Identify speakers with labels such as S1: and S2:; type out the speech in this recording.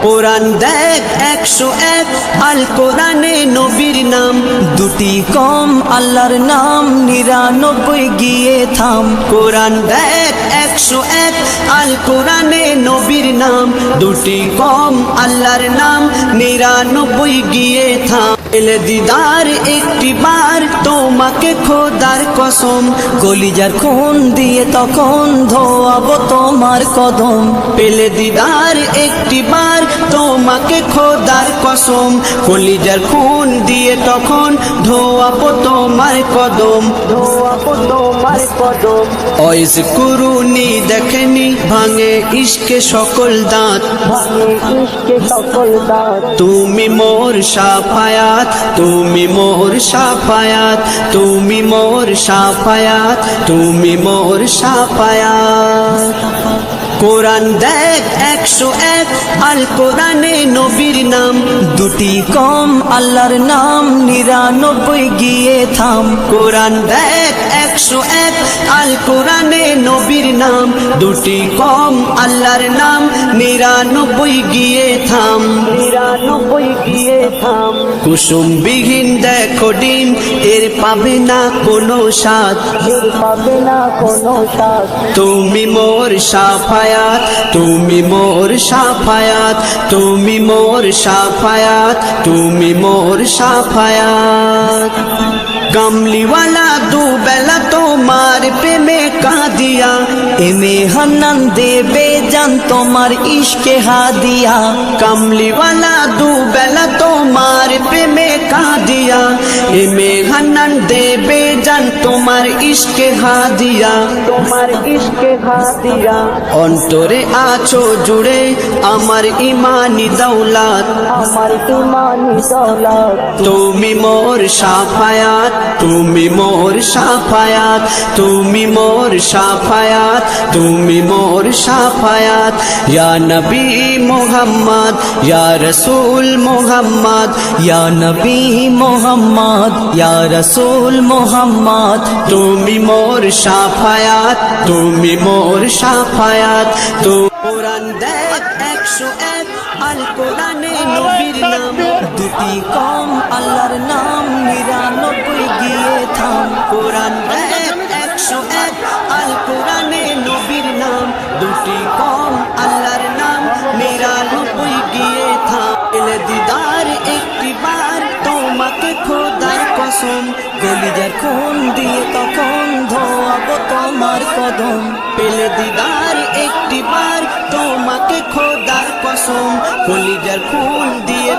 S1: কোরআন দেখ 101 আল কোরআনে নবীর নাম,
S2: দুটি কম আল্লাহর নাম 99 গিয়ে থাম।
S1: কোরআন দেখ 101 আল কোরআনে নবীর নাম, দুটি কম আল্লাহর নাম 99 গিয়ে থাম। এলে দিদার একটি বার তোমাকে খোদার কসম,
S2: কলিজার খুন দিয়ে তখন ধোয়াবো তোমার কদম।
S1: পেলে দিদার একটি বার তোমাকে খোদার কসম, কলিজার খুন দিয়ে তখন ধোয়াবো তোমার কদম, ধোয়াবো তোমার কদম। অয়েস কুরুনি দেখেনি ভাঙে ইশকে সকল দাঁত,
S2: ভাঙে ইশকে সকল দাঁত।
S1: তুমি মোর শাফায়াত, তুমি মোর শাফায়াত, তুমি মোর শাফায়াত, তুমি মোর শাফায়াত। কোরআন দেখ 101 আল কোরআনে নবীর নাম,
S2: দুটি কম আল্লাহর নাম 99 গিয়ে থাম।
S1: কোরআন দেখ 101 আল কোরআনে নবীর নাম, দুটি কম আল্লাহর নাম 99 গিয়ে থাম, 99 গিয়ে থাম। কুসুম বিহীন দেখো ডিম, এর পাবে না কোনো স্বাদ,
S2: এর পাবে না কোনো স্বাদ।
S1: তুমি মোর শাফায়াত, তুমি মোর শাফায়াত, তুমি মোর শাফায়াত, তুমি মোর শাফায়াত। কামলিওয়ালা দুবেলা তোমার প্রেমে কাঁদিয়া,
S2: এমে হান্নান দেবে জান তোমার ইশকে হাদিয়া।
S1: কামলিওয়ালা দুবেলা তোমার প্রেমে কাঁদিয়া, এমে হান্নান দেবে জান তোমার ইশকে হাদিয়া, তোমার ইশকে হাদিয়া। অন্তরে আছো জুড়ে আমার ইমানি দৌলত,
S2: আমার ইমানি দৌলত।
S1: তুমি মোর শাফায়াত, তুমি মোর শাফায়াত, তুমি মোর শাফায়াত, তুমি মোর শাফায়াত। ইয়া নবী মুহাম্মদ, ইয়া রাসূল মুহাম্মদ,
S2: ইয়া নবী মোহাম্মদ, ইয়া রাসূল মোহাম্মদ।
S1: তুমি মোর শাফায়াত, তুমি মোর শাফায়াত। কোরআন দেখ 101 আল কোরআনে নবীর নাম,
S2: দুটি কম আল্লাহর নাম 99 গিয়ে থাম।
S1: কোরআন দেখ 101 আল কোরআনে নবীর নাম, দুটি কম আল্লাহর নাম 99 গিয়ে থাম। এলে দিদার একটি বার তোমাকে খোদার কসম,
S2: কলিজার খুন দিয়ে তখন ধোয়াবো তোমার কদম।
S1: পেলে দিদার একটি বার তোমাকে খোদার কসম, কলিজার খুন দিয়ে